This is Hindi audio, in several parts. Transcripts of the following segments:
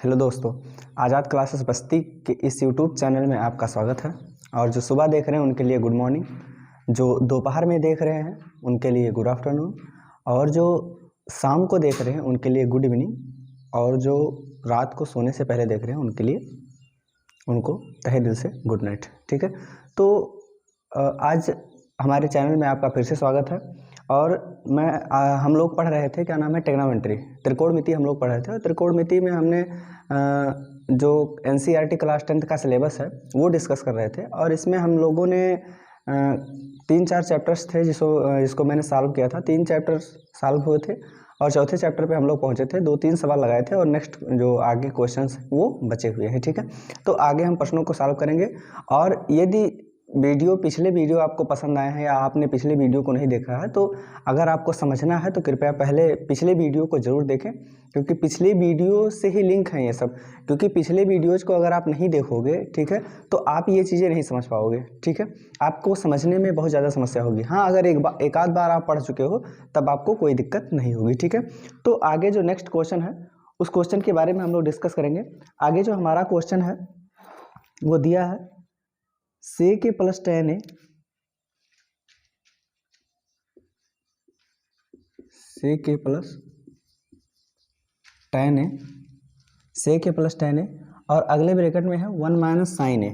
हेलो दोस्तों, आज़ाद क्लासेस बस्ती के इस यूट्यूब चैनल में आपका स्वागत है। और जो सुबह देख रहे हैं उनके लिए गुड मॉर्निंग, जो दोपहर में देख रहे हैं उनके लिए गुड आफ्टरनून, और जो शाम को देख रहे हैं उनके लिए गुड इवनिंग, और जो रात को सोने से पहले देख रहे हैं उनके लिए उनको तहे दिल से गुड नाइट। ठीक है, तो आज हमारे चैनल में आपका फिर से स्वागत है। और हम लोग पढ़ रहे थे, क्या नाम है, ट्रिग्नोमेट्री, त्रिकोणमिति हम लोग पढ़ रहे थे। और त्रिकोणमिति में हमने जो एनसीईआरटी क्लास 10th का सिलेबस है वो डिस्कस कर रहे थे। और इसमें हम लोगों ने 3-4 चैप्टर्स थे जिसको मैंने सॉल्व किया था। 3 चैप्टर्स सॉल्व हुए थे और चौथे चैप्टर पे हम लोग पहुंचे थे। 2-3 सवाल लगाए थे और नेक्स्ट जो आगे क्वेश्चंस वो बचे हुए हैं। ठीक है, तो आगे हम प्रश्नों को सॉल्व करेंगे। और यदि पिछले वीडियो आपको पसंद आए हैं या आपने पिछले वीडियो को नहीं देखा है, तो अगर आपको समझना है तो कृपया पहले पिछले वीडियो को ज़रूर देखें, क्योंकि पिछले वीडियो से ही लिंक है ये सब। क्योंकि पिछले वीडियोज़ को अगर आप नहीं देखोगे, ठीक है, तो आप ये चीज़ें नहीं समझ पाओगे। ठीक है, आपको समझने में बहुत ज़्यादा समस्या होगी। हाँ, अगर एक आध बार आप पढ़ चुके हो तब आपको कोई दिक्कत नहीं होगी। ठीक है, तो आगे जो नेक्स्ट क्वेश्चन है उस क्वेश्चन के बारे में हम लोग डिस्कस करेंगे। आगे जो हमारा क्वेश्चन है वो दिया है sec a plus tan a sec a plus tan a sec a plus tan a, और अगले ब्रैकेट में है 1 माइनस साइन ए,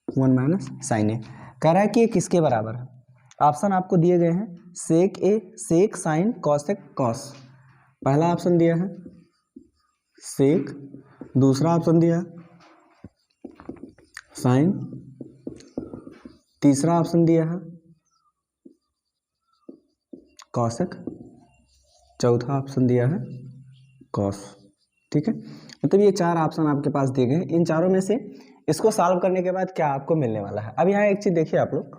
1 माइनस साइन ए। कह रहा है कि ये किसके बराबर है। ऑप्शन आपको दिए गए हैं सेक ए, सेक, साइन, कॉसेक, कॉस। पहला ऑप्शन दिया है सेक, दूसरा ऑप्शन दिया है साइन, तीसरा ऑप्शन दिया है कॉसेक, चौथा ऑप्शन दिया है कॉस। ठीक है, मतलब ये 4 ऑप्शन आपके पास दिए गए हैं। इन चारों में से इसको सॉल्व करने के बाद क्या आपको मिलने वाला है। अब यहाँ एक चीज़ देखिए आप लोग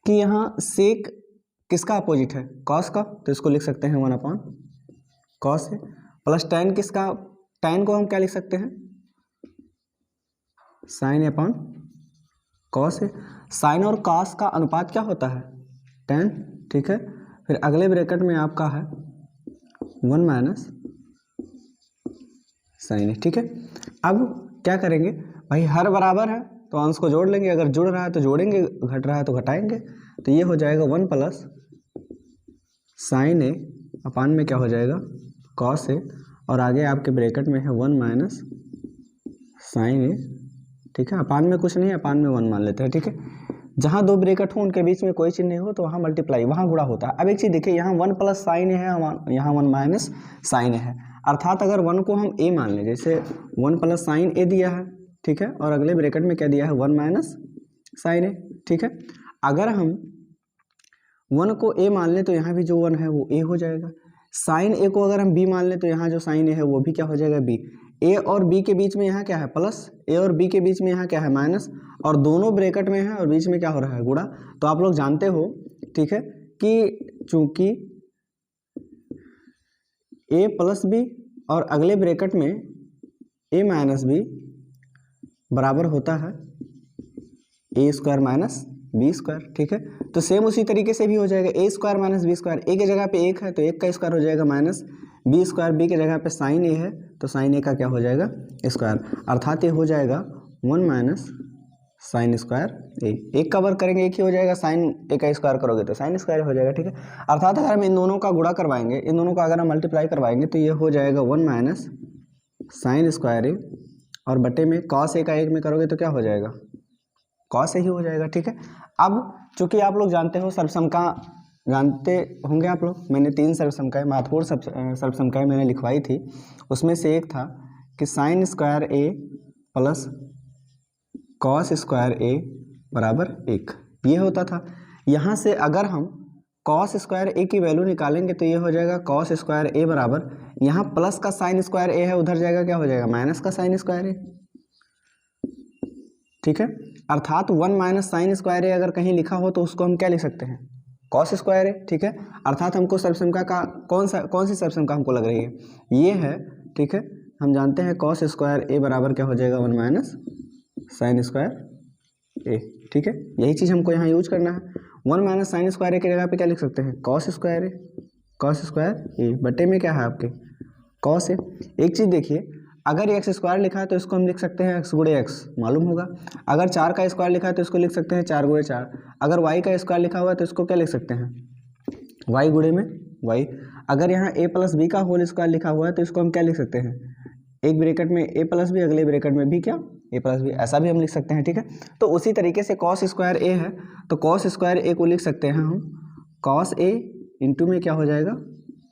कि यहाँ सेक किसका अपोजिट है, कॉस का, तो इसको लिख सकते हैं 1 अपॉन कॉस है। प्लस टैन किसका, टैन को हम क्या लिख सकते हैं, साइन अपॉन कॉस है। साइन और कॉस का अनुपात क्या होता है, टैन। ठीक है, फिर अगले ब्रैकेट में आपका है 1 माइनस साइन है। ठीक है, अब क्या करेंगे भाई, हर बराबर है तो अंश को जोड़ लेंगे, अगर जुड़ रहा है तो जोड़ेंगे, घट रहा है तो घटाएंगे। तो ये हो जाएगा 1 प्लस साइन ए अपान में क्या हो जाएगा कॉस ए, और आगे आपके ब्रैकेट में है 1 माइनस साइन ए। ठीक है, अपान में कुछ नहीं, अपान में 1 मान लेते हैं। ठीक है, जहाँ 2 ब्रैकेट हो उनके बीच में कोई चिन्ह नहीं हो तो वहाँ मल्टीप्लाई, वहाँ गुणा होता है। अब एक चीज़ देखिए, यहाँ 1 प्लस साइन है, यहाँ 1 माइनस साइन है। अर्थात अगर 1 को हम ए मान लें, जैसे 1 प्लस साइन ए दिया है, ठीक है, और अगले ब्रैकेट में क्या दिया है 1 माइनस साइन ए। ठीक है, अगर हम 1 को ए मान लें तो यहाँ भी जो 1 है वो ए हो जाएगा। साइन ए को अगर हम बी मान लें तो यहाँ जो साइन ए है वो भी क्या हो जाएगा, बी। ए और बी के बीच में यहाँ क्या है प्लस, ए और बी के बीच में यहाँ क्या है माइनस, और दोनों ब्रैकेट में है और बीच में क्या हो रहा है गुणा। तो आप लोग जानते हो, ठीक है, कि चूंकि ए प्लस बी और अगले ब्रैकेट में ए माइनस बी बराबर होता है a square minus b square. ठीक है, तो सेम उसी तरीके से भी हो जाएगा ए स्क्वायर माइनस बी स्क्वायर। ए की जगह पे 1 है तो 1 का स्क्वायर हो जाएगा माइनस बी स्क्वायर, बी की जगह पे साइन ए है तो साइन ए का क्या हो जाएगा स्क्वायर, अर्थात ये हो जाएगा 1 माइनस साइन स्क्वायर ए। एक का वर्क करेंगे एक ही हो जाएगा, साइन ए का स्क्वायर करोगे तो साइन स्क्वायर हो जाएगा। ठीक है, अर्थात अगर हम इन दोनों का गुणा करवाएंगे, इन दोनों का अगर हम मल्टीप्लाई करवाएंगे तो ये हो जाएगा 1 माइनस साइन स्क्वायर ए, और बटे में कॉस ए का 1 में करोगे तो क्या हो जाएगा कॉस ही हो जाएगा। ठीक है, अब चूंकि आप लोग जानते हो सर्वसमका जानते होंगे आप लोग, मैंने 3 सर्वसमकाएं, महत्वपूर्ण सर्वसमकाएं मैंने लिखवाई थी। उसमें से एक था कि साइन स्क्वायर ए प्लस कॉस स्क्वायर ए बराबर 1, ये होता था। यहाँ से अगर हम कॉस स्क्वायर ए की वैल्यू निकालेंगे तो ये हो जाएगा कॉस स्क्वायर ए बराबर, यहाँ प्लस का साइन स्क्वायर ए है उधर जाएगा क्या हो जाएगा माइनस का साइन स्क्वायर ए। ठीक है, अर्थात 1 माइनस साइन स्क्वायर ए अगर कहीं लिखा हो तो उसको हम क्या लिख सकते हैं कॉस स्क्वायर ए। ठीक है, अर्थात हमको सर्वसमका का कौन सी सर्वसमका हमको लग रही है, ये है। ठीक है, हम जानते हैं कॉस स्क्वायर ए बराबर क्या हो जाएगा 1 माइनस साइन स्क्वायर ए। ठीक है, यही चीज़ हमको यहाँ यूज करना है। 1 माइनस साइन स्क्वायर ए की जगह पे क्या लिख सकते हैं कॉस स्क्वायर ए, कॉस स्क्वायर ए बटे में क्या है आपके कॉस है। एक चीज़ देखिए, अगर एक्स स्क्वायर लिखा है तो इसको हम लिख सकते हैं एक्स गुणे एक्स, मालूम होगा। अगर 4 का स्क्वायर लिखा है तो इसको लिख सकते हैं 4 गुणे 4। अगर वाई का स्क्वायर लिखा हुआ है तो इसको क्या लिख सकते हैं वाई गुणे में वाई। अगर यहाँ ए प्लस बी का होल स्क्वायर लिखा हुआ है तो इसको हम क्या लिख सकते हैं, एक ब्रैकेट में ए प्लस बी, अगले ब्रैकेट में भी क्या ए प्लस बी, ऐसा भी हम लिख सकते हैं, ठीक है। तो उसी तरीके से कॉस स्क्वायर ए है तो कॉस स्क्वायर ए को लिख सकते हैं हम कॉस ए इंटू में क्या हो जाएगा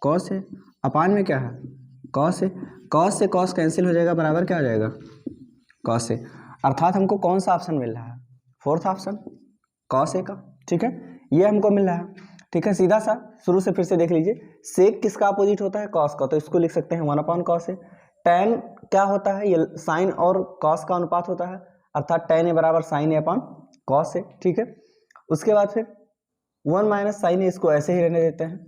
कॉस है, अपान में क्या है कॉस है। कॉस से कॉस कैंसिल हो जाएगा, बराबर क्या आ जाएगा कॉस से। अर्थात हमको कौन सा ऑप्शन मिल रहा है, फोर्थ ऑप्शन कॉस ए का, ठीक है, ये हमको मिल रहा है, ठीक है। सीधा सा शुरू से फिर से देख लीजिए, सेक किसका अपोजिट होता है कॉस का, तो इसको लिख सकते हैं 1 कॉस ए। tan क्या होता है, ये साइन और कॉस का अनुपात होता है, अर्थात tan ए बराबर sign A upon cos A, ठीक है। उसके बाद फिर 1 माइनस साइन ए, इसको ऐसे ही रहने देते हैं।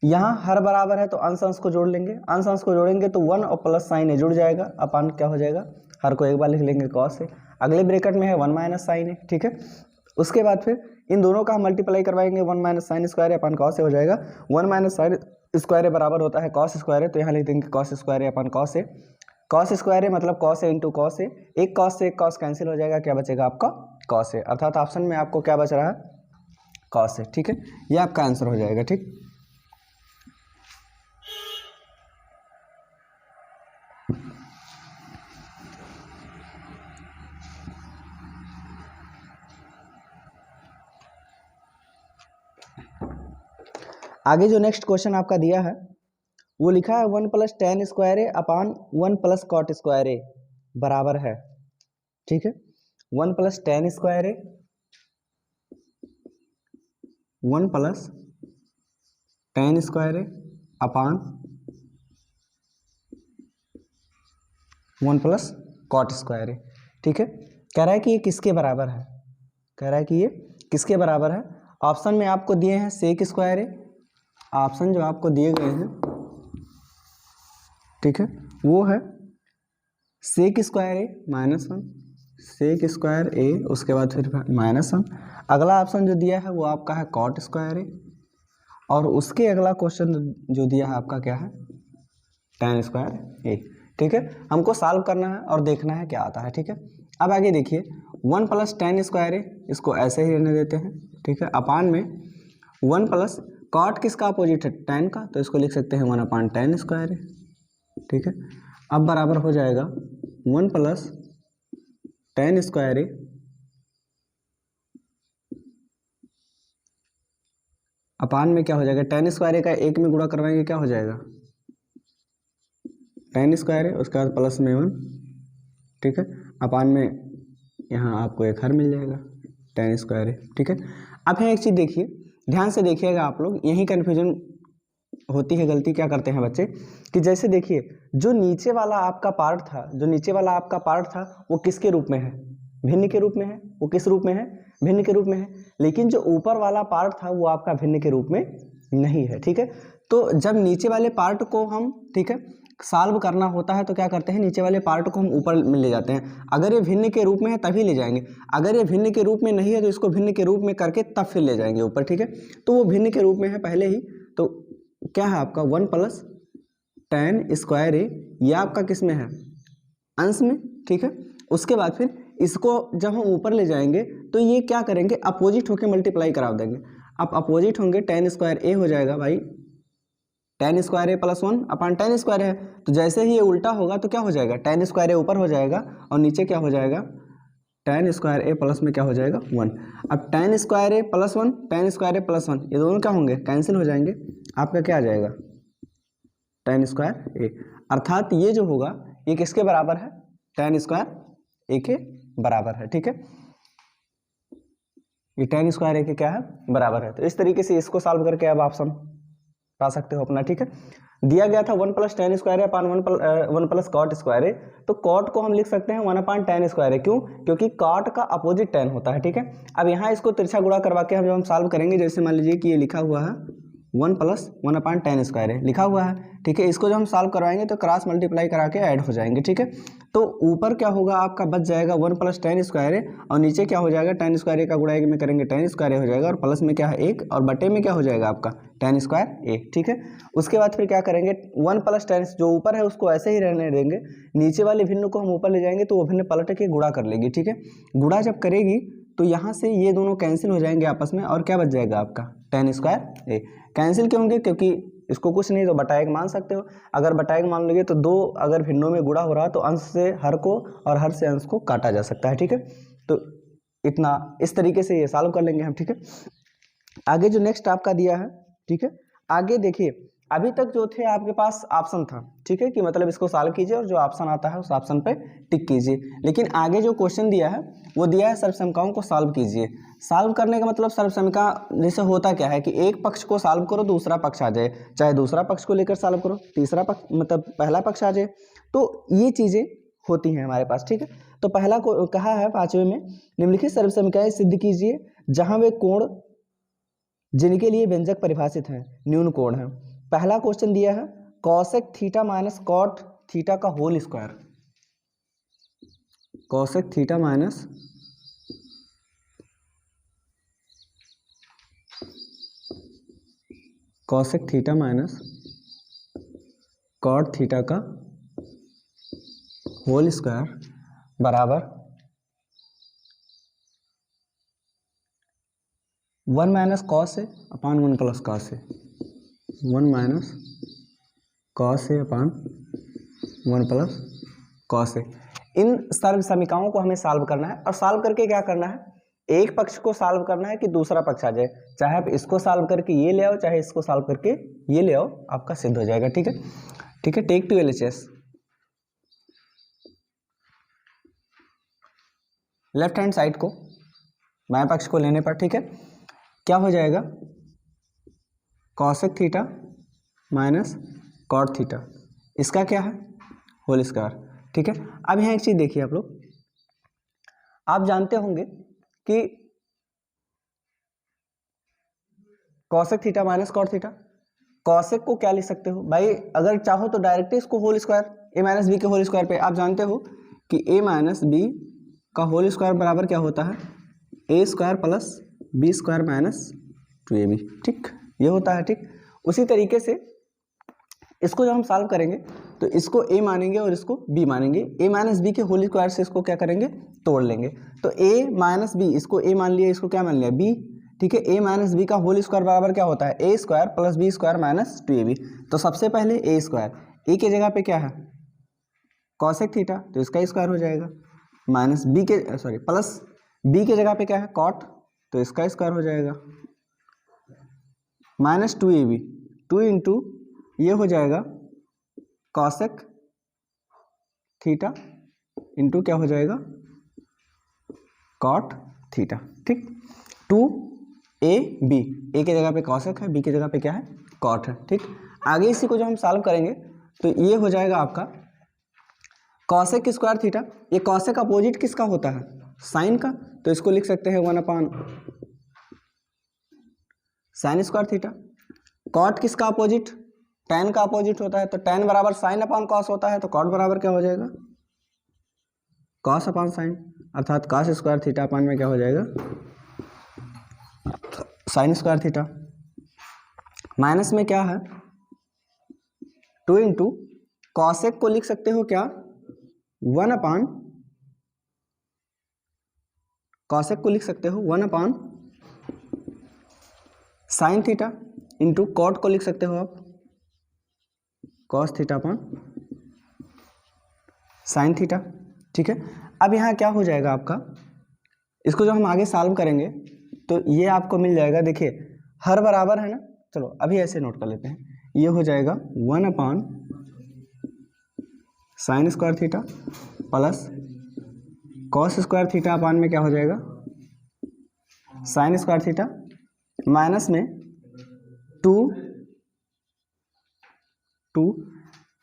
यहाँ हर बराबर है तो अंश अंश को जोड़ लेंगे, अंश अंश को जोड़ेंगे तो 1 और प्लस साइन ए जुड़ जाएगा, अपान क्या हो जाएगा, हर को एक बार लिख लेंगे कॉस ए। अगले ब्रैकेट में है 1 माइनस साइन ए, ठीक है। उसके बाद फिर इन दोनों का हम मल्टीप्लाई करवाएंगे, 1 minus sine square A upon cos A हो जाएगा। 1 माइनस साइन स्क्वायर ए बराबर होता है कॉस स्क्वायर ए, तो यहाँ लिख देंगे cos square A upon cos A. Cos square ए मतलब cos A into cos A, एक कॉस से एक कॉस कैंसिल हो जाएगा, क्या बचेगा आपका कॉस ए। अर्थात ऑप्शन में आपको क्या बच रहा है कॉस ए, ठीक है। ये आपका आंसर हो जाएगा, ठीक। आगे जो नेक्स्ट क्वेश्चन आपका दिया है वो लिखा है 1 प्लस tan स्क्वायर ए अपान 1 प्लस कॉट स्क्वायर ए बराबर है, ठीक है। 1 प्लस tan स्क्वायर ए 1 प्लस tan स्क्वायर ए अपान 1 प्लस कॉट स्क्वायर ए, ठीक है। कह रहा है कि ये किसके बराबर है, कह रहा है कि ये किसके बराबर है। ऑप्शन में आपको दिए हैं सेक स्क्वायर ए, ऑप्शन जो आपको दिए गए हैं, ठीक है, वो है सेक स्क्वायर ए -1, सेक स्क्वायर ए, उसके बाद फिर -1। अगला ऑप्शन जो दिया है वो आपका है कॉट स्क्वायर ए, और उसके अगला क्वेश्चन जो दिया है आपका क्या है tan स्क्वायर ए, ठीक है। हमको सॉल्व करना है और देखना है क्या आता है, ठीक है। अब आगे देखिए 1 प्लस tan स्क्वायर ए, इसको ऐसे ही रहने देते हैं, ठीक है, अपान में 1 प्लस कॉट किसका अपोजिट है tan का, तो इसको लिख सकते हैं 1 अपान tan स्क्वायर ए, ठीक है। अब बराबर हो जाएगा 1 प्लस tan स्क्वायर ए अपान में क्या हो जाएगा tan स्क्वायर ए का एक में गुणा करवाएंगे क्या हो जाएगा tan स्क्वायर ए, उसके बाद प्लस में 1, ठीक है, अपान में यहाँ आपको एक हर मिल जाएगा tan स्क्वायर ए, ठीक है। अब यहाँ एक चीज़ देखिए, ध्यान से देखिएगा आप लोग, यही कन्फ्यूजन होती है, गलती क्या करते हैं बच्चे कि जैसे देखिए जो नीचे वाला आपका पार्ट था, जो नीचे वाला आपका पार्ट था वो किसके रूप में है, भिन्न के रूप में है। वो किस रूप में है, भिन्न के रूप में है। लेकिन जो ऊपर वाला पार्ट था वो आपका भिन्न के रूप में नहीं है, ठीक है। तो जब नीचे वाले पार्ट को हम, ठीक है, सॉल्व करना होता है तो क्या करते हैं, नीचे वाले पार्ट को हम ऊपर में ले जाते हैं। अगर ये भिन्न के रूप में है तभी ले जाएंगे, अगर ये भिन्न के रूप में नहीं है तो इसको भिन्न के रूप में करके तब फिर ले जाएंगे ऊपर, ठीक है। तो वो भिन्न के रूप में है पहले ही, तो क्या है आपका 1 प्लस tan स्क्वायर ए, यह आपका किस में है अंश में, ठीक है। उसके बाद फिर इसको जब हम ऊपर ले जाएंगे तो ये क्या करेंगे, अपोजिट होके मल्टीप्लाई करा देंगे। अब अपोजिट होंगे tan स्क्वायर ए हो जाएगा भाई tan स्क्वायर ए प्लस 1 अपान tan स्क्वायर है, तो जैसे ही ये उल्टा होगा तो क्या हो जाएगा tan स्क्वायर ए ऊपर हो जाएगा और नीचे क्या हो जाएगा tan स्क्वायर ए प्लस में क्या हो जाएगा 1। अब tan स्क्वायर ए प्लस 1 tan स्क्वायर ए प्लस 1 ये दोनों क्या होंगे कैंसिल हो जाएंगे, आपका क्या आ जाएगा tan स्क्वायर ए। अर्थात ये जो होगा ये किसके बराबर है tan स्क्वायर ए के बराबर है, ठीक है। ये tan स्क्वायर ए के क्या है बराबर है। तो इस तरीके से इसको सॉल्व करके अब ऑप्शन पा सकते हो अपना, ठीक है। दिया गया था 1 प्लस tan स्क्वायर ए अपान 1 प्लस कॉट स्क्वायर ए, तो कॉट को हम लिख सकते हैं 1 अपान tan स्क्वायर ए, क्यों, क्योंकि कॉट का अपोजिट tan होता है, ठीक है। अब यहाँ इसको तिरछा गुणा करवा के हम जब हम सॉल्व करेंगे, जैसे मान लीजिए कि ये लिखा हुआ है 1 प्लस 1/tan² है, लिखा हुआ है। ठीक है, इसको जब हम सॉल्व करवाएंगे तो क्रॉस मल्टीप्लाई करा के ऐड हो जाएंगे। ठीक है, तो ऊपर क्या होगा आपका, बच जाएगा 1 प्लस tan² और नीचे क्या हो जाएगा, tan² का गुणा में करेंगे tan² हो जाएगा, और प्लस में क्या है 1 और बटे में क्या हो जाएगा आपका tan²। ठीक है, उसके बाद फिर क्या करेंगे, 1 प्लस tan जो ऊपर है उसको ऐसे ही रहने देंगे, नीचे वाले भिन्न को हम ऊपर ले जाएंगे तो वो भिन्न पलट के गुणा कर लेगी। ठीक है, गुणा जब करेगी तो यहाँ से ये दोनों कैंसिल हो जाएंगे आपस में, और क्या बच जाएगा आपका tan²। कैंसिल क्यों होंगे, क्योंकि इसको कुछ नहीं तो बटा 1 मान सकते हो। अगर बटा 1 मान लोगे तो 2 अगर भिन्नों में गुणा हो रहा तो अंश से हर को और हर से अंश को काटा जा सकता है। ठीक है, तो इतना इस तरीके से ये सॉल्व कर लेंगे हम। ठीक है, आगे जो नेक्स्ट आपका दिया है, ठीक है, आगे देखिए, अभी तक जो थे आपके पास ऑप्शन था। ठीक है, कि मतलब इसको सॉल्व कीजिए और जो ऑप्शन आता है उस ऑप्शन पे टिक कीजिए। लेकिन आगे जो क्वेश्चन दिया है वो दिया है सर्वसमीकाओं को सॉल्व कीजिए। सॉल्व करने का मतलब सर्वसमीका जैसे होता क्या है कि एक पक्ष को सॉल्व करो दूसरा पक्ष आ जाए, चाहे दूसरा पक्ष को लेकर सॉल्व करो तीसरा पक्ष मतलब पहला पक्ष आ जाए, तो ये चीज़ें होती हैं हमारे पास। ठीक है, तो पहला को कहा है 5वें में, निम्नलिखित सर्वसमीकाएं सिद्ध कीजिए जहां वे कोण जिनके लिए व्यंजक परिभाषित है न्यून कोण है। पहला क्वेश्चन दिया है cosec theta minus cot theta का whole square, cosec theta minus cosec theta minus cot theta का होल स्क्वायर बराबर 1 माइनस कॉस है अपान 1 प्लस कॉस है, 1 माइनस कॉस है अपान 1 प्लस कॉस है। इन सर्वसमीकाओं को हमें सॉल्व करना है, और सॉल्व करके क्या करना है, एक पक्ष को सॉल्व करना है कि दूसरा पक्ष आ जाए, चाहे आप इसको सॉल्व करके ये ले आओ चाहे इसको सॉल्व करके ये ले आओ, आपका सिद्ध हो जाएगा। ठीक है, ठीक है, take to LHS, left hand side को बाएं पक्ष को लेने पर, ठीक है, क्या हो जाएगा, cosec theta minus cot theta, इसका क्या है होल स्क्वायर। ठीक है, अब यहाँ एक चीज देखिए आप लोग, आप जानते होंगे कि cosec theta minus cot theta, cosec को क्या लिख सकते हो भाई, अगर चाहो तो डायरेक्टली इसको whole square a minus b के होल स्क्वायर पे, आप जानते हो कि a माइनस बी का होल स्क्वायर बराबर क्या होता है, a square plus b square minus 2ab। ठीक, ये होता है। ठीक, उसी तरीके से इसको जब हम सॉल्व करेंगे तो इसको a मानेंगे और इसको b मानेंगे, a माइनस बी के होल स्क्वायर से इसको क्या करेंगे, तोड़ लेंगे, तो a माइनस बी, इसको a मान लिया, इसको क्या मान लिया b। ठीक है, a माइनस बी का होल स्क्वायर बराबर क्या होता है, a square plus b square minus 2ab। तो सबसे पहले a स्क्वायर, a के जगह पे क्या है कॉसेक थीटा, तो इसका स्क्वायर हो जाएगा, माइनस बी के प्लस b के जगह पे क्या है कॉट, तो इसका स्क्वायर हो जाएगा, माइनस 2ab, 2 इंटू ये हो जाएगा कॉसेक थीटा इंटू क्या हो जाएगा कॉट थीटा। ठीक, 2ab, a के जगह पे कॉसेक है, b के जगह पे क्या है कॉट है। ठीक, आगे इसी को जब हम सॉल्व करेंगे तो ये हो जाएगा आपका कॉसेक स्क्वायर थीटा, ये कॉसेक अपोजिट किसका होता है साइन का, तो इसको लिख सकते हैं 1 upon sine square theta. Cot किसका अपोजिट, tan का अपोजिट होता है, तो tan बराबर साइन अपान कॉस होता है, तो कॉट बराबर क्या हो जाएगा कॉस अपान साइन, अर्थात कॉस स्क्वायर थीटा अपान में क्या हो जाएगा साइन स्क्वायर थीटा। माइनस में क्या है 2 इंटू कॉसेक को लिख सकते हो क्या 1 अपान, कॉसेक को लिख सकते हो 1 upon sine theta into cot को लिख सकते हो आप cos theta upon sine theta. ठीक है, अब यहाँ क्या हो जाएगा आपका, इसको जब हम आगे सॉल्व करेंगे तो ये आपको मिल जाएगा, देखिए हर बराबर है ना, चलो अभी ऐसे नोट कर लेते हैं, ये हो जाएगा 1 upon sine square theta plus cos square theta upon में क्या हो जाएगा साइन स्क्वायर थीटा, माइनस में 2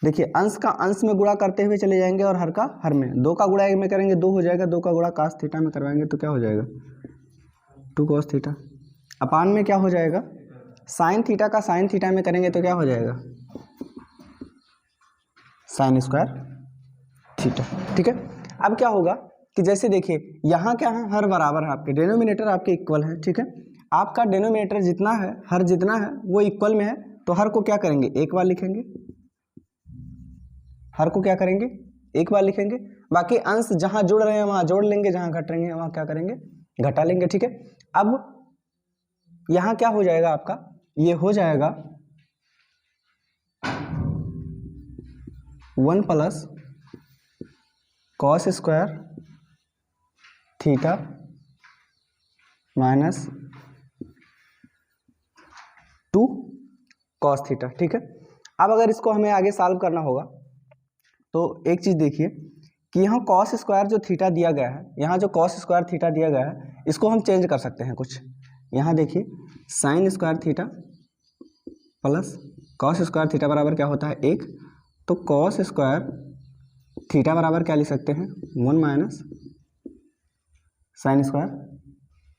देखिए अंश का अंश में गुणा करते हुए चले जाएंगे और हर का हर में, 2 का गुणा 1 में करेंगे 2 हो जाएगा, 2 का गुणा cos थीटा में करवाएंगे तो क्या हो जाएगा 2 cos थीटा, अपान में क्या हो जाएगा साइन थीटा का साइन थीटा में करेंगे तो क्या हो जाएगा, साइन स्क्वायर थीटा। ठीक है, अब क्या होगा कि जैसे देखिए यहाँ क्या है, हर बराबर है, आपके डिनोमिनेटर आपके इक्वल है। ठीक है, आपका डिनोमिनेटर जितना है, हर जितना है वो इक्वल में है, तो हर को क्या करेंगे, एक बार लिखेंगे, हर को क्या करेंगे, एक बार लिखेंगे। बाकी अंश जहां जुड़ रहे हैं वहां जोड़ लेंगे, जहां घट रहे हैं वहां क्या करेंगे, घटा लेंगे। ठीक है, अब यहां क्या हो जाएगा आपका, ये हो जाएगा 1 plus cos square theta minus 2 cos theta. ठीक है, अब अगर इसको हमें आगे सॉल्व करना होगा तो एक चीज देखिए कि यहाँ कॉस स्क्वायर जो थीटा दिया गया है, यहाँ जो कॉस स्क्वायर थीटा दिया गया है, इसको हम चेंज कर सकते हैं कुछ। यहाँ देखिए sign square theta plus cos square theta बराबर क्या होता है, 1। तो कॉस स्क्वायर थीटा बराबर क्या लिख सकते हैं, 1 minus sign square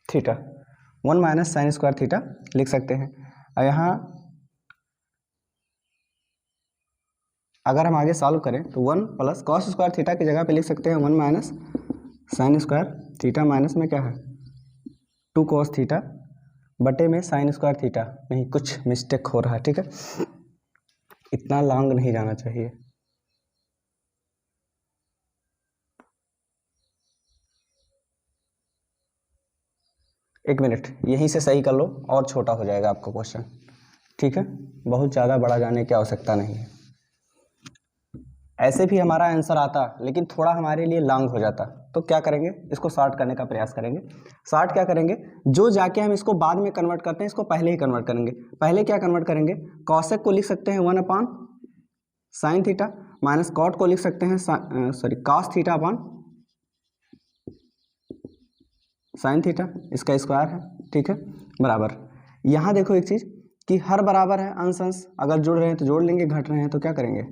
theta, 1 minus sign square theta लिख सकते हैं। और यहाँ अगर हम आगे सॉल्व करें तो 1 प्लस कॉस स्क्वायर थीटा की जगह पे लिख सकते हैं 1 minus sign square theta, minus में क्या है 2 कॉस थीटा बटे में साइन स्क्वायर थीटा। नहीं, कुछ मिस्टेक हो रहा है। ठीक है, इतना लॉन्ग नहीं जाना चाहिए। एक मिनट, यहीं से सही कर लो और छोटा हो जाएगा आपका क्वेश्चन। ठीक है, बहुत ज़्यादा बड़ा जाने की आवश्यकता नहीं है। ऐसे भी हमारा आंसर आता लेकिन थोड़ा हमारे लिए लॉन्ग हो जाता, तो क्या करेंगे, इसको शॉर्ट करने का प्रयास करेंगे। शॉर्ट क्या करेंगे, जो जाके हम इसको बाद में कन्वर्ट करते हैं इसको पहले ही कन्वर्ट करेंगे। पहले क्या कन्वर्ट करेंगे, कॉसेक को लिख सकते हैं 1 upon sine theta, minus cot को लिख सकते हैं cos theta upon sine theta, इसका स्क्वायर है। ठीक है, बराबर। यहाँ देखो एक चीज़ कि हर बराबर है, अंश अंश अगर जुड़ रहे हैं तो जोड़ लेंगे, घट रहे हैं तो क्या करेंगे,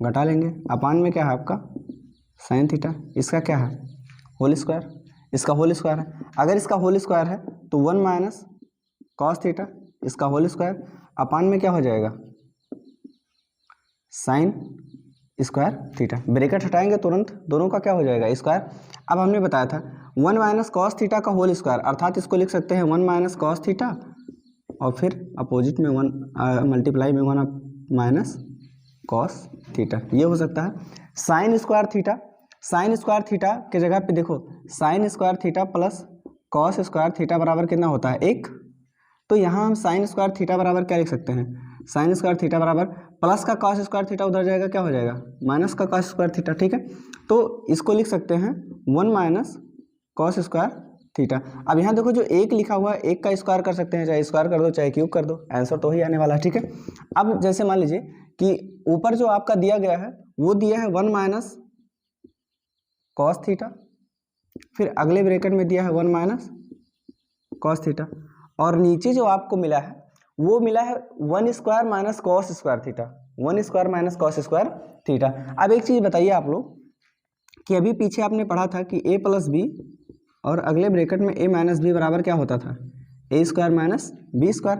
घटा लेंगे। अपान में क्या है आपका साइन थीटा, इसका क्या है होल स्क्वायर, इसका होल स्क्वायर है। अगर इसका होल स्क्वायर है तो 1 माइनस कॉस थीटा, इसका होल स्क्वायर, अपान में क्या हो जाएगा साइन स्क्वायर थीटा। ब्रैकेट हटाएंगे तुरंत, दोनों का क्या हो जाएगा स्क्वायर। अब हमने बताया था 1 माइनस कॉस थीटा का होल स्क्वायर, अर्थात इसको लिख सकते हैं 1 माइनस कॉस थीटा और फिर अपोजिट में 1 मल्टीप्लाई में 1 माइनस कॉस थीटा, ये हो सकता है। Sign square theta, sign square theta के जगह पे देखो sign square theta plus cos square theta बराबर कितना होता है 1। तो यहाँ हम साइन स्क्वायर थीटा बराबर क्या लिख सकते हैं, साइन स्क्वायर थीटा बराबर प्लस का कॉस स्क्वायर थीटा उधर जाएगा, क्या हो जाएगा माइनस का कॉस स्क्वायर थीटा। ठीक है, तो इसको लिख सकते हैं 1 माइनस कॉस स्क्वायर थीटा। अब यहाँ देखो जो 1 लिखा हुआ है, 1 का स्क्वायर कर सकते हैं, चाहे स्क्वायर कर दो चाहे क्यूब कर दो, आंसर तो ही आने वाला है। ठीक है, अब जैसे मान लीजिए कि ऊपर जो आपका दिया गया है वो दिया है 1 माइनस कॉस थीटा, फिर अगले ब्रैकेट में दिया है 1 माइनस कॉस थीटा, और नीचे जो आपको मिला है वो मिला है 1 square minus cos square theta, 1 square minus cos square theta. अब एक चीज़ बताइए आप लोग कि अभी पीछे आपने पढ़ा था कि a प्लस बी और अगले ब्रैकेट में a माइनस बी बराबर क्या होता था, a square minus b square.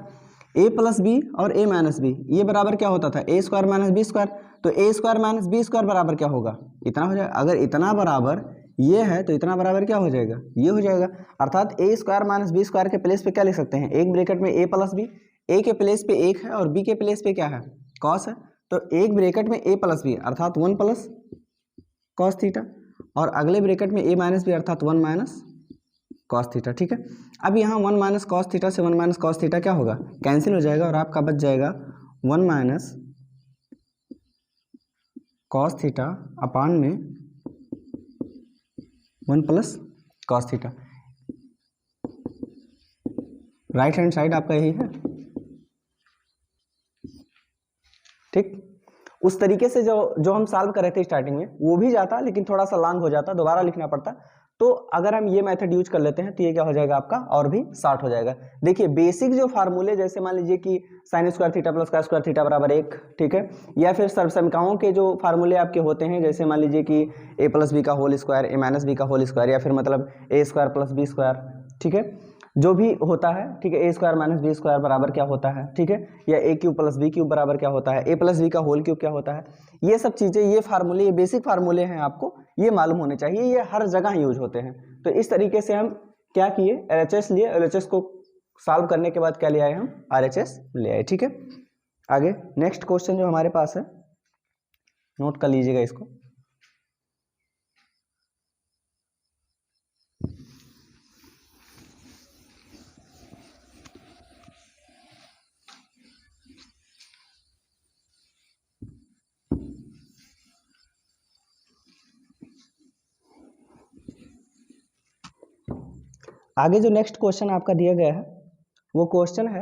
a plus b और a माइनस बी ये बराबर क्या होता था, a square minus b square. तो a square minus b square बराबर क्या होगा, इतना हो जाएगा। अगर इतना बराबर ये है तो इतना बराबर क्या हो जाएगा, ये हो जाएगा। अर्थात a square minus b square के प्लेस पे क्या लिख सकते हैं, एक ब्रैकेट में a प्लस बी, a के प्लेस पे 1 है और b के प्लेस पे क्या है कॉस है, तो एक ब्रैकेट में a प्लस बी अर्थात 1 प्लस कॉस थीटा, और अगले ब्रैकेट में a माइनस बी अर्थात 1 माइनस कॉस थीटा। ठीक है, अब यहाँ 1 माइनस कॉस थीटा से 1 माइनस कॉस थीटा क्या होगा, कैंसिल हो जाएगा और आपका बच जाएगा 1 माइनस कॉस थीटा अपान में 1 plus cos theta. Right hand side आपका यही है। ठीक, उस तरीके से जो हम सॉल्व कर रहे थे स्टार्टिंग में वो भी जाता, लेकिन थोड़ा सा लॉन्ग हो जाता, दोबारा लिखना पड़ता। तो अगर हम ये मेथड यूज कर लेते हैं तो ये क्या हो जाएगा आपका और भी शॉर्ट हो जाएगा। देखिए बेसिक जो फार्मूले, जैसे मान लीजिए कि साइन स्क्वायर थीटा प्लस का स्क्वायर थीटा बराबर 1, ठीक है, या फिर सर्वसमीकाओं के जो फार्मूले आपके होते हैं, जैसे मान लीजिए कि a प्लस बी का whole square, a minus b का होल स्क्वायर, या फिर मतलब a square plus b square. ठीक है, जो भी होता है, ठीक है, a square minus b square बराबर क्या होता है, ठीक है, या a cube plus b cube बराबर क्या होता है, ए प्लस बी का होल क्यूब क्या होता है, ये सब चीज़ें, ये फार्मूले, ये बेसिक फार्मूले हैं, आपको ये मालूम होने चाहिए, ये हर जगह यूज होते हैं। तो इस तरीके से हम क्या किए, LHS लिए, LHS को सॉल्व करने के बाद क्या ले आए, हम RHS ले आए, ठीक है। आगे नेक्स्ट क्वेश्चन जो हमारे पास है, नोट कर लीजिएगा इसको। आगे जो नेक्स्ट क्वेश्चन आपका दिया गया है वो क्वेश्चन है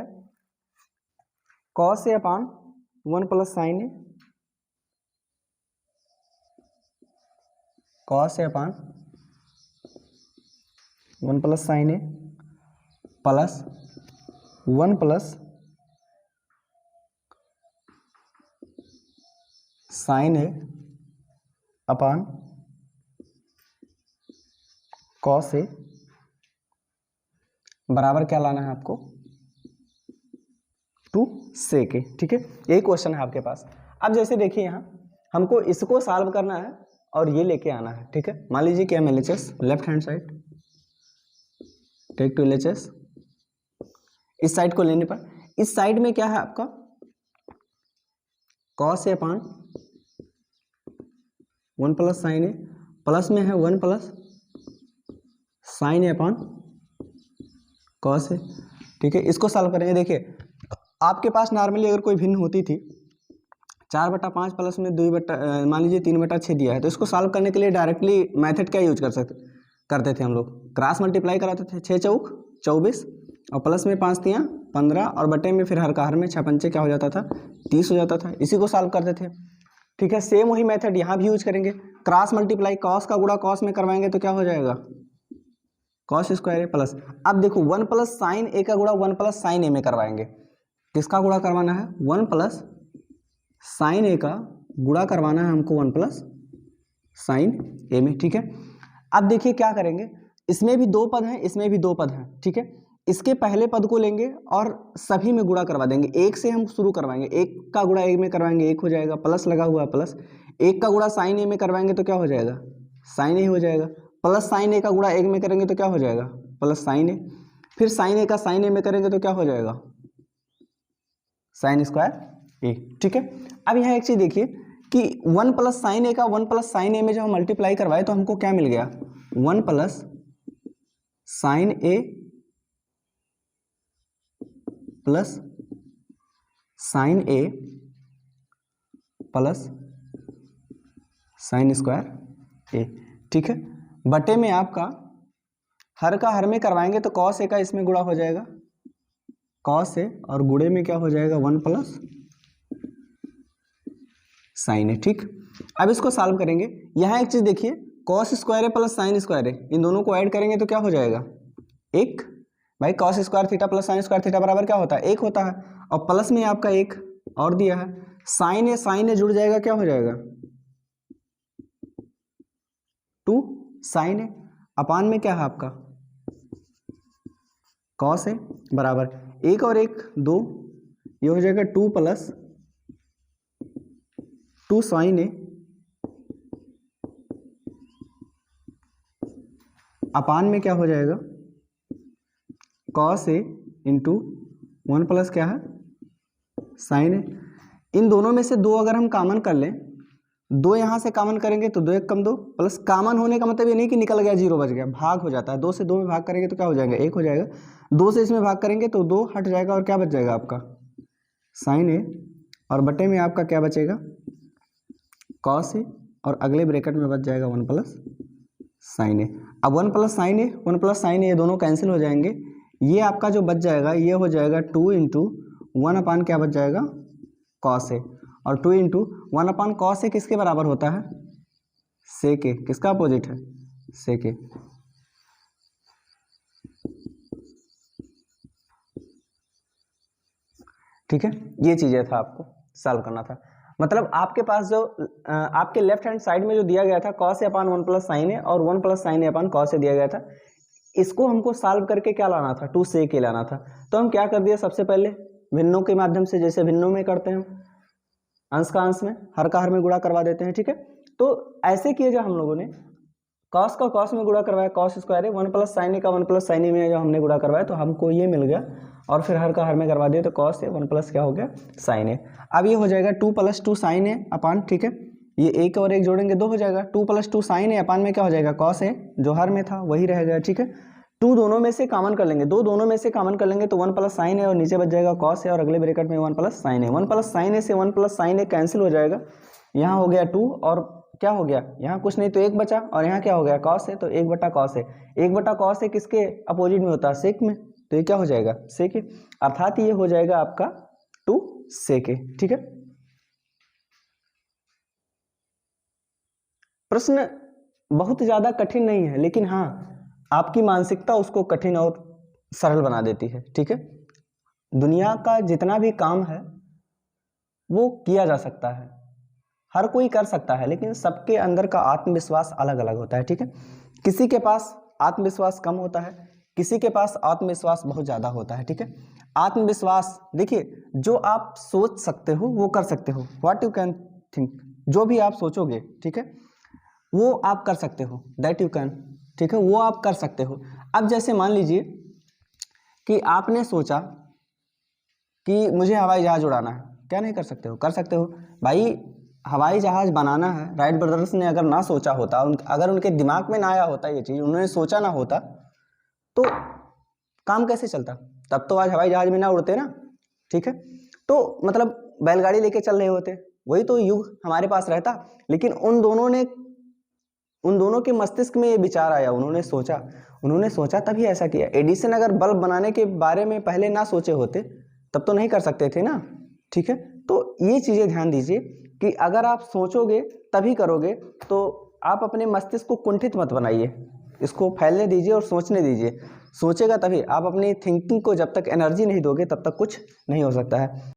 cos A upon 1 plus sign A, cos A upon 1 plus sign A plus 1 plus sign A upon cos A बराबर क्या लाना है आपको, 2 sec A, ठीक है, यही क्वेश्चन है आपके पास। अब जैसे देखिए यहाँ हमको इसको सॉल्व करना है और ये लेके आना है, ठीक है। मान लीजिए कि हम LHS left hand side take to LHS, इस साइड को लेने पर इस साइड में क्या है आपका cos A upon 1 plus sign A, plus में है 1 plus sign A upon cos A, ठीक है। इसको सॉल्व करेंगे, देखिए आपके पास नॉर्मली अगर कोई भिन्न होती थी 4/5 प्लस में 2 बटा, मान लीजिए 3/6 दिया है, तो इसको सॉल्व करने के लिए डायरेक्टली मेथड क्या यूज करते थे हम लोग, क्रॉस मल्टीप्लाई कराते थे, 6 चौक 24 और प्लस में 5 तियाँ 15 और बटे में फिर हर का हर में 6 पंचे क्या हो जाता था, 30 हो जाता था, इसी को सॉल्व करते थे, ठीक है। सेम वही मेथड यहाँ भी यूज करेंगे, क्रॉस मल्टीप्लाई, कॉस का गुणा कॉस में करवाएंगे तो क्या हो जाएगा, कॉस स्क्वायर ए प्लस, अब देखो 1 प्लस साइन ए का गुणा 1 प्लस साइन ए में करवाएंगे, किसका गुणा करवाना है, 1 प्लस साइन ए का गुणा करवाना है हमको 1 प्लस साइन ए में, ठीक है। अब देखिए क्या करेंगे, इसमें भी 2 पद हैं, इसमें भी 2 पद हैं, ठीक है। इसके पहले पद को लेंगे और सभी में गुणा करवा देंगे, 1 से हम शुरू करवाएंगे, 1 का गुणा 1 में करवाएंगे 1 हो जाएगा, प्लस लगा हुआ है प्लस, 1 का गुणा साइन ए में करवाएंगे तो क्या हो जाएगा, साइन ए हो जाएगा, प्लस साइन ए का गुणा 1 में करेंगे तो क्या हो जाएगा, प्लस साइन ए, फिर साइन ए का साइन ए में करेंगे तो क्या हो जाएगा, साइन स्क्वायर ए, ठीक है। अब यहाँ एक चीज देखिए कि 1 प्लस साइन ए का 1 प्लस साइन ए में जब हम मल्टीप्लाई करवाए तो हमको क्या मिल गया, 1 प्लस साइन ए प्लस साइन ए प्लस साइन स्क्वायर ए, ठीक है। बटे में आपका हर का हर में करवाएंगे तो कॉस ए का इसमें गुणा हो जाएगा, कॉस ए, और गुणे में क्या हो जाएगा 1 प्लस साइन ए, ठीक। अब इसको सॉल्व करेंगे, यहाँ एक चीज देखिए, कॉस स्क्वायर ए प्लस साइन स्क्वायर ए, इन दोनों को ऐड करेंगे तो क्या हो जाएगा, 1, भाई cos square theta plus sign square theta बराबर क्या होता है, 1 होता है, और प्लस में आपका 1 और दिया है, साइन ए जुड़ जाएगा, क्या हो जाएगा 2 साइन ए, अपान में क्या है आपका कॉस ए बराबर 1 और 1 2, ये हो जाएगा 2 प्लस 2 साइन ए अपान में क्या हो जाएगा कॉस ए इंटू 1 प्लस क्या है साइन ए। इन दोनों में से 2 अगर हम कॉमन कर लें, 2 यहाँ से कॉमन करेंगे तो 2 1 कम 2, प्लस कॉमन होने का मतलब ये नहीं कि निकल गया 0 बच गया, भाग हो जाता है, 2 से 2 में भाग करेंगे तो क्या हो जाएगा 1 हो जाएगा, 2 से इसमें भाग करेंगे तो 2 हट जाएगा और क्या बच जाएगा आपका साइन ए, और बटे में आपका क्या बचेगा कॉस ए, और अगले ब्रैकेट में बच जाएगा 1 प्लस साइन ए। अब 1 प्लस साइन ए 1 प्लस साइन ए ये दोनों कैंसिल हो जाएंगे, ये आपका जो बच जाएगा ये हो जाएगा 2 इंटू 1 अपान क्या बच जाएगा कॉस ए, और 2 इंटू 1 अपान कॉस ए किसके बराबर होता है सेक ए, किसका अपोजिट है सेक ए, ठीक है। ये चीजें था आपको सॉल्व करना था, मतलब आपके पास जो आपके लेफ्ट हैंड साइड में जो दिया गया था cos A upon 1 plus sign ए और 1 plus sign A upon cos A दिया गया था, इसको हमको सॉल्व करके क्या लाना था, 2 sec a लाना था। तो हम क्या कर दिया, सबसे पहले भिन्नों के माध्यम से, जैसे भिन्नों में करते हैं अंश का अंश में, हर का हर में गुणा करवा देते हैं, ठीक है। तो ऐसे किए जो हम लोगों ने कॉस का कॉस में गुणा करवाया, कॉस स्क्वायर है, 1 प्लस साइन ए का 1 प्लस साइन ए में जो हमने गुणा करवाया तो हमको ये मिल गया, और फिर हर का हर में करवा दिया तो कॉस है 1 प्लस क्या हो गया साइन ए। अब ये हो जाएगा 2 + 2 साइन ए अपान, ठीक है, ये एक और एक जोड़ेंगे 2 हो जाएगा, 2 + 2 साइन ए अपान में क्या हो जाएगा कॉस ए, जो हर में था वही रह गया, ठीक है। 2 दोनों में से कॉमन कर लेंगे, 2 दोनों में से कॉमन कर लेंगे तो 1 प्लस साइन ए और नीचे बच जाएगा कॉस ए और अगले ब्रैकेट में 1 प्लस साइन ए। 1 प्लस साइन ए से 1 प्लस साइन ए कैंसिल हो जाएगा, यहाँ हो गया 2 और क्या हो गया, यहाँ कुछ नहीं तो 1 बचा, और यहाँ क्या हो गया कॉस है तो 1 बटा कॉस है। 1 बटा कॉस है किसके अपोजिट में होता है, सेक में, तो ये क्या हो जाएगा सेक ए, अर्थात ये हो जाएगा आपका 2 सेक ए, ठीक है। प्रश्न बहुत ज्यादा कठिन नहीं है, लेकिन हाँ आपकी मानसिकता उसको कठिन और सरल बना देती है, ठीक है। दुनिया का जितना भी काम है वो किया जा सकता है, हर कोई कर सकता है, लेकिन सबके अंदर का आत्मविश्वास अलग अलग होता है, ठीक है। किसी के पास आत्मविश्वास कम होता है, किसी के पास आत्मविश्वास बहुत ज़्यादा होता है, ठीक है। आत्मविश्वास देखिए, जो आप सोच सकते हो वो कर सकते हो, व्हाट यू कैन थिंक, जो भी आप सोचोगे, ठीक है, वो आप कर सकते हो, दैट यू कैन, ठीक है, वो आप कर सकते हो। अब जैसे मान लीजिए कि आपने सोचा कि मुझे हवाई जहाज उड़ाना है, क्या नहीं कर सकते हो, कर सकते हो भाई। हवाई जहाज बनाना है, राइट ब्रदर्स ने अगर ना सोचा होता, अगर उनके दिमाग में ना आया होता ये चीज़, उन्होंने सोचा ना होता तो काम कैसे चलता, तब तो आज हवाई जहाज में ना उड़ते ना, ठीक है। तो मतलब बैलगाड़ी लेके चल रहे होते, वही तो युग हमारे पास रहता, लेकिन उन दोनों के मस्तिष्क में ये विचार आया, उन्होंने सोचा तभी ऐसा किया। एडिसन अगर बल्ब बनाने के बारे में पहले ना सोचे होते तब तो नहीं कर सकते थे ना, ठीक है। तो ये चीज़ें ध्यान दीजिए कि अगर आप सोचोगे तभी करोगे, तो आप अपने मस्तिष्क को कुंठित मत बनाइए, इसको फैलने दीजिए और सोचने दीजिए, सोचेगा तभी। आप अपनी थिंकिंग को जब तक एनर्जी नहीं दोगे तब तक कुछ नहीं हो सकता है।